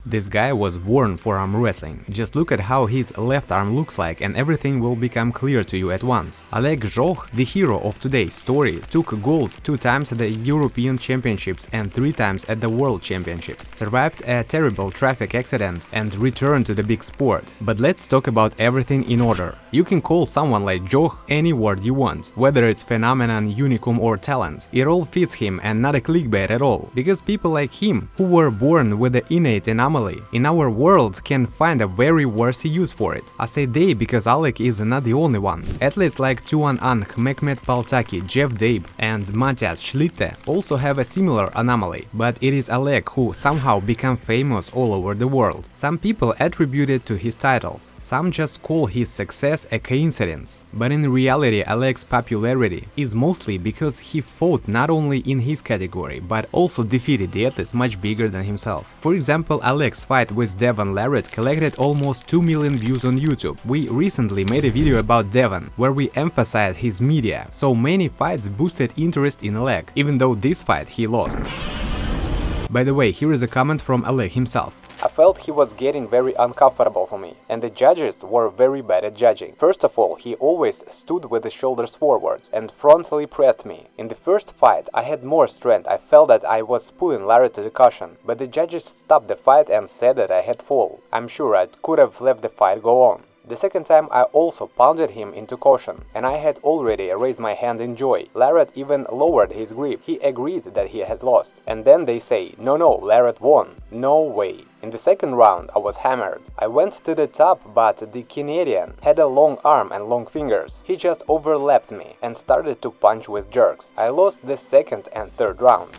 This guy was born for arm wrestling. Just look at how his left arm looks like and everything will become clear to you at once. Oleg Zhokh, the hero of today's story, took gold 2 times at the European Championships and 3 times at the World Championships, survived a terrible traffic accident and returned to the big sport. But let's talk about everything in order. You can call someone like Zhokh any word you want, whether it's phenomenon, unicum or talent. It all fits him and not a clickbait at all, because people like him, who were born with the innate anomaly, in our world can find a very worthy use for it. I say they because Oleg is not the only one. Athletes like Tuan Anh, Mehmet Paltaki, Jeff Dabe and Matias Schlitte also have a similar anomaly, but it is Oleg who somehow became famous all over the world. Some people attribute it to his titles, some just call his success a coincidence. But in reality, Oleg's popularity is mostly because he fought not only in his category, but also defeated the athletes much bigger than himself. For example, Oleg's fight with Devon Laratt collected almost 2 million views on YouTube. We recently made a video about Devon, where we emphasized his media, so many fights boosted interest in Oleg, even though this fight he lost. By the way, here is a comment from Oleg himself. I felt he was getting very uncomfortable for me, and the judges were very bad at judging. First of all, he always stood with the shoulders forward and frontally pressed me. In the first fight, I had more strength. I felt that I was pulling Laratt to the cushion, but the judges stopped the fight and said that I had fall. I'm sure I could have let the fight go on. The second time I also pounded him into caution, and I had already raised my hand in joy. Laratt even lowered his grip. He agreed that he had lost. And then they say, no, Laratt won. No way. In the second round I was hammered. I went to the top, but the Canadian had a long arm and long fingers. He just overlapped me and started to punch with jerks. I lost the second and third round.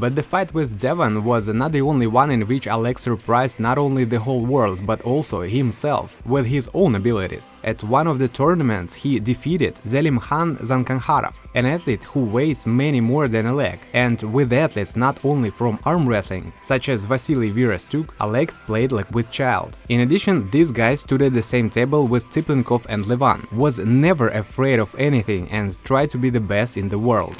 But the fight with Devon was not the only one in which Oleg surprised not only the whole world but also himself with his own abilities. At one of the tournaments he defeated Zelimkhan Zankanharov, an athlete who weighs many more than Oleg, and with athletes not only from arm wrestling, such as Vasily Virastuk, Oleg played like with child. In addition, this guy stood at the same table with Tsiplinkov and Levan, was never afraid of anything and tried to be the best in the world.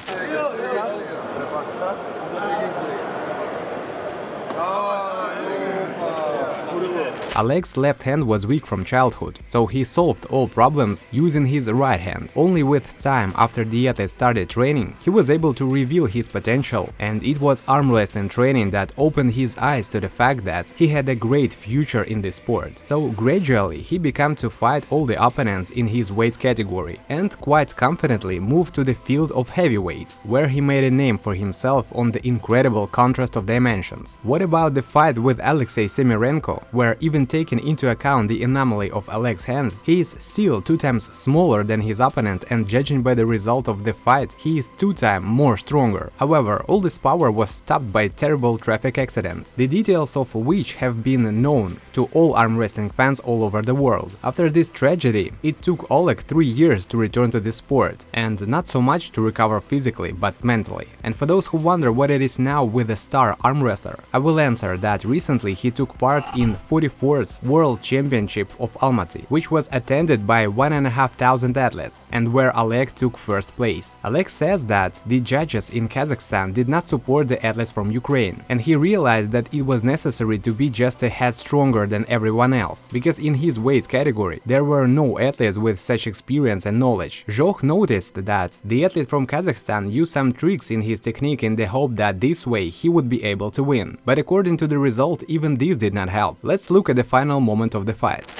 Oleg's left hand was weak from childhood, so he solved all problems using his right hand. Only with time, after the athlete started training, he was able to reveal his potential, and it was arm wrestling training that opened his eyes to the fact that he had a great future in this sport. So gradually he began to fight all the opponents in his weight category, and quite confidently moved to the field of heavyweights, where he made a name for himself on the incredible contrast of dimensions. What about the fight with Alexei Semirenko, where even taking into account the anomaly of Oleg's hand, he is still 2 times smaller than his opponent, and judging by the result of the fight, he is 2 times more stronger. However, all this power was stopped by a terrible traffic accident, the details of which have been known to all arm wrestling fans all over the world. After this tragedy, it took Oleg 3 years to return to the sport, and not so much to recover physically, but mentally. And for those who wonder what it is now with a star arm wrestler, I will answer that recently he took part in 44th World Championship of Almaty, which was attended by 1,500 athletes, and where Oleg took first place. Oleg says that the judges in Kazakhstan did not support the athletes from Ukraine, and he realized that it was necessary to be just a head stronger than everyone else, because in his weight category there were no athletes with such experience and knowledge. Zhokh noticed that the athlete from Kazakhstan used some tricks in his technique in the hope that this way he would be able to win. But according to the result, even this did not help. Let's look at the final moment of the fight.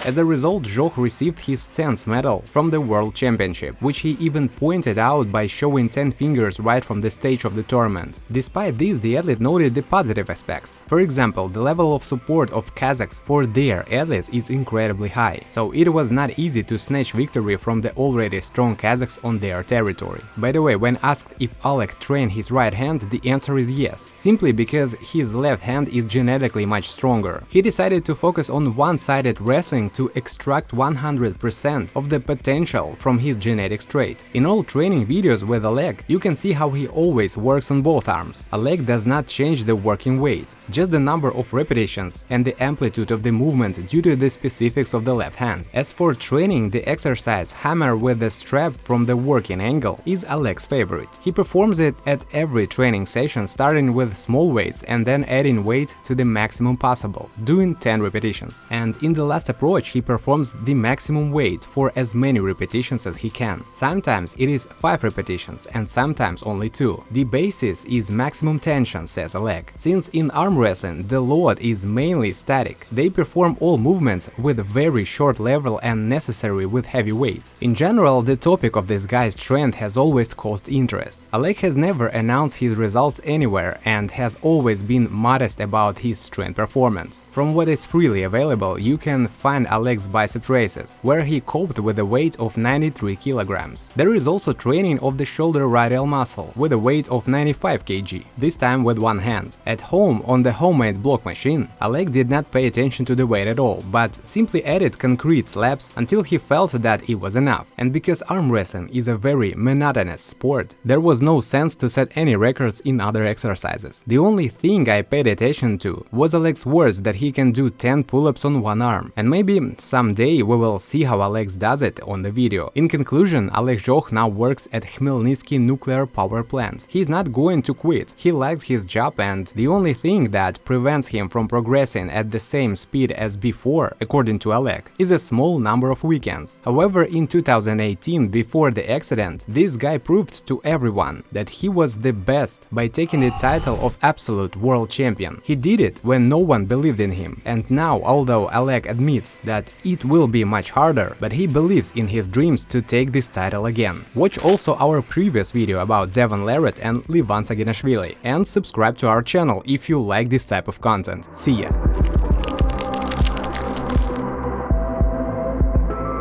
As a result, Zhokh received his 10th medal from the World Championship, which he even pointed out by showing 10 fingers right from the stage of the tournament. Despite this, the athlete noted the positive aspects. For example, the level of support of Kazakhs for their athletes is incredibly high, so it was not easy to snatch victory from the already strong Kazakhs on their territory. By the way, when asked if Oleg trained his right hand, the answer is yes, simply because his left hand is genetically much stronger. He decided to focus on one-sided wrestling to extract 100% of the potential from his genetic trait. In all training videos with Oleg, you can see how he always works on both arms. Oleg does not change the working weight, just the number of repetitions and the amplitude of the movement due to the specifics of the left hand. As for training, the exercise hammer with the strap from the working angle is Oleg's favorite. He performs it at every training session, starting with small weights and then adding weight to the maximum possible, doing 10 repetitions. And in the last approach, he performs the maximum weight for as many repetitions as he can. Sometimes it is 5 repetitions and sometimes only 2. The basis is maximum tension, says Oleg. Since in arm wrestling the load is mainly static, they perform all movements with very short level and necessary with heavy weights. In general, the topic of this guy's strength has always caused interest. Oleg has never announced his results anywhere and has always been modest about his strength performance. From what is freely available, you can find Oleg's bicep races, where he coped with a weight of 93 kilograms. There is also training of the shoulder radial muscle with a weight of 95 kg, this time with one hand. At home, on the homemade block machine, Oleg did not pay attention to the weight at all, but simply added concrete slaps until he felt that it was enough. And because arm wrestling is a very monotonous sport, there was no sense to set any records in other exercises. The only thing I paid attention to was Oleg's words that he can do 10 pull-ups on one arm, and maybe someday we will see how Oleg does it on the video. In conclusion, Oleg Zhokh now works at Khmelnytsky nuclear power plant. He's not going to quit, he likes his job, and the only thing that prevents him from progressing at the same speed as before, according to Oleg, is a small number of weekends. However, in 2018, before the accident, this guy proved to everyone that he was the best by taking the title of absolute world champion. He did it when no one believed in him, and now, although Oleg admits that it will be much harder, but he believes in his dreams to take this title again. Watch also our previous video about Devon, Laratt and Levan Saginashvili, and subscribe to our channel if you like this type of content. See ya!